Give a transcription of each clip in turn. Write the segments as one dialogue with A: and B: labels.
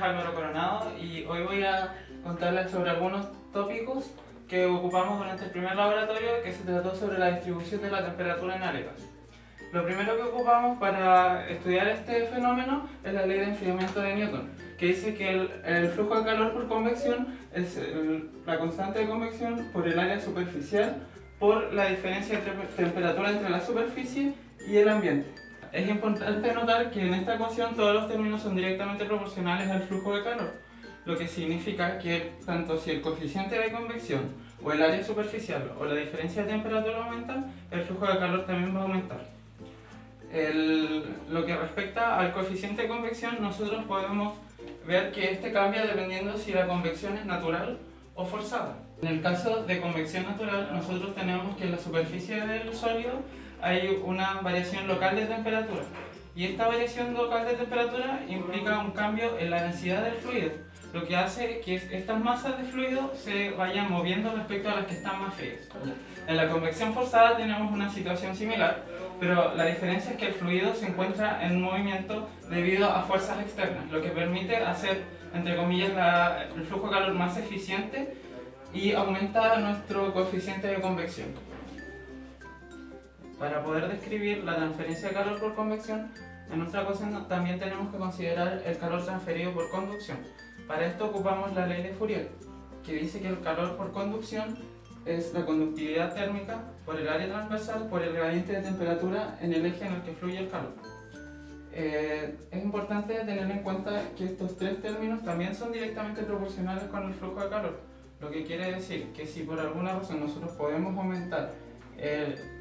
A: es Álvaro Coronado y hoy voy a contarles sobre algunos tópicos que ocupamos durante el primer laboratorio, que se trató sobre la distribución de la temperatura en aletas. Lo primero que ocupamos para estudiar este fenómeno es la ley de enfriamiento de Newton, que dice que el flujo de calor por convección es la constante de convección por el área superficial por la diferencia de temperatura entre la superficie y el ambiente. Es importante notar que en esta ecuación todos los términos son directamente proporcionales al flujo de calor, lo que significa que tanto si el coeficiente de convección o el área superficial o la diferencia de temperatura aumentan, el flujo de calor también va a aumentar. Lo que respecta al coeficiente de convección, nosotros podemos ver que este cambia dependiendo si la convección es natural o forzada. En el caso de convección natural, nosotros tenemos que en la superficie del sólido hay una variación local de temperatura, y esta variación local de temperatura implica un cambio en la densidad del fluido, lo que hace que estas masas de fluido se vayan moviendo respecto a las que están más frías. En la convección forzada tenemos una situación similar, pero la diferencia es que el fluido se encuentra en movimiento debido a fuerzas externas, lo que permite hacer, entre comillas, el flujo de calor más eficiente y aumenta nuestro coeficiente de convección. Para poder describir la transferencia de calor por convección, en nuestra ecuación también tenemos que considerar el calor transferido por conducción. Para esto ocupamos la ley de Fourier, que dice que el calor por conducción es la conductividad térmica por el área transversal por el gradiente de temperatura en el eje en el que fluye el calor. Es importante tener en cuenta que estos tres términos también son directamente proporcionales con el flujo de calor, lo que quiere decir que si por alguna razón nosotros podemos aumentar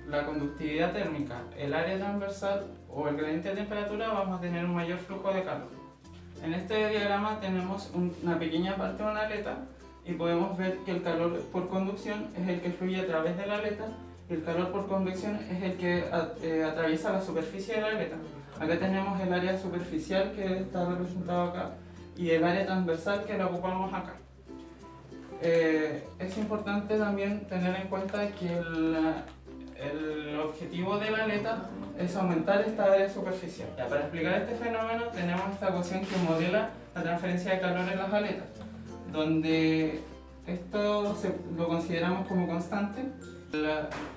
A: la conductividad térmica, el área transversal o el gradiente de temperatura, vamos a tener un mayor flujo de calor. En este diagrama tenemos una pequeña parte de una aleta y podemos ver que el calor por conducción es el que fluye a través de la aleta y el calor por convección es el que atraviesa la superficie de la aleta. Acá tenemos el área superficial que está representado acá y el área transversal que la ocupamos acá. Es importante también tener en cuenta que el objetivo de la aleta es aumentar esta área superficial. Para explicar este fenómeno tenemos esta ecuación que modela la transferencia de calor en las aletas, donde esto lo consideramos como constante.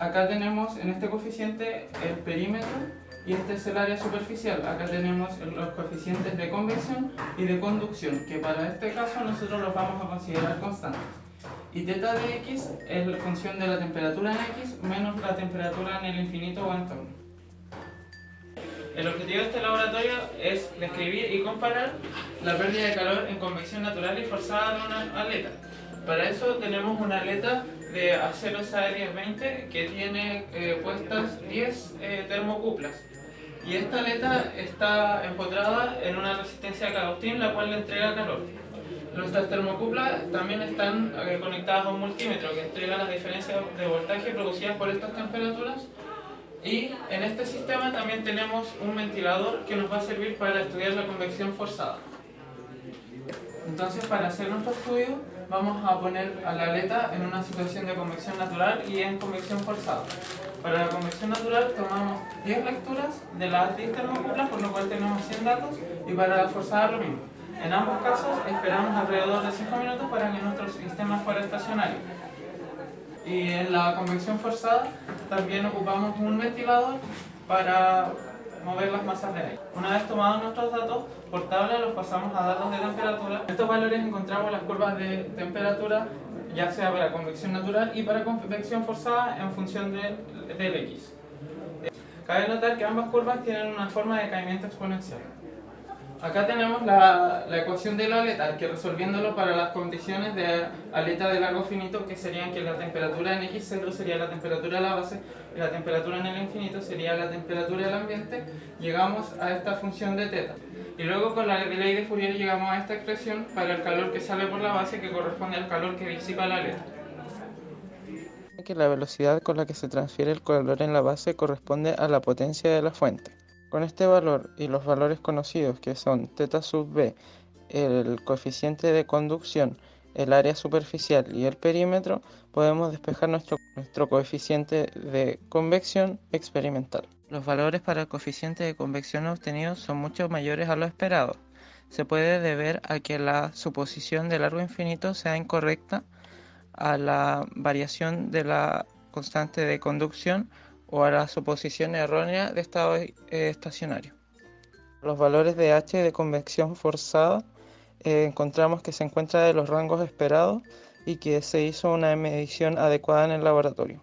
A: Acá tenemos en este coeficiente el perímetro y este es el área superficial. Acá tenemos los coeficientes de convección y de conducción, que para este caso nosotros los vamos a considerar constantes. Y θ de x es la función de la temperatura en x menos la temperatura en el infinito o entorno. El objetivo de este laboratorio es describir y comparar la pérdida de calor en convección natural y forzada de una aleta. Para eso tenemos una aleta de acero SAE 1020 que tiene puestas 10 termocuplas. Y esta aleta está empotrada en una resistencia de Agustín, la cual le entrega calor. Nuestras termocuplas también están conectadas a un multímetro que entrega las diferencias de voltaje producidas por estas temperaturas. Y en este sistema también tenemos un ventilador que nos va a servir para estudiar la convección forzada. Entonces, para hacer nuestro estudio vamos a poner a la aleta en una situación de convección natural y en convección forzada. Para la convección natural tomamos 10 lecturas de las 10 termocuplas, por lo cual tenemos 100 datos, y para la forzada lo mismo. En ambos casos esperamos alrededor de 5 minutos para que nuestro sistema fuera estacionario. Y en la convección forzada también ocupamos un ventilador para mover las masas de aire. Una vez tomados nuestros datos por tabla, los pasamos a datos de temperatura. En estos valores encontramos las curvas de temperatura, ya sea para convección natural y para convección forzada en función del x. Cabe notar que ambas curvas tienen una forma de caimiento exponencial. Acá tenemos la ecuación de la aleta, que resolviéndolo para las condiciones de aleta de largo finito, que serían que la temperatura en x0 sería la temperatura de la base y la temperatura en el infinito sería la temperatura del ambiente, llegamos a esta función de θ. Y luego con la ley de Fourier llegamos a esta expresión para el calor que sale por la base, que corresponde al calor que disipa la aleta.
B: Que la velocidad con la que se transfiere el calor en la base corresponde a la potencia de la fuente. Con este valor y los valores conocidos, que son θ sub b, el coeficiente de conducción, el área superficial y el perímetro, podemos despejar nuestro coeficiente de convección experimental. Los valores para el coeficiente de convección obtenidos son mucho mayores a lo esperado. se puede deber a que la suposición de largo infinito sea incorrecta, a la variación de la constante de conducción o a la suposición errónea de estado estacionario. Los valores de H de convección forzada encontramos que se encuentra de los rangos esperados y que se hizo una medición adecuada en el laboratorio.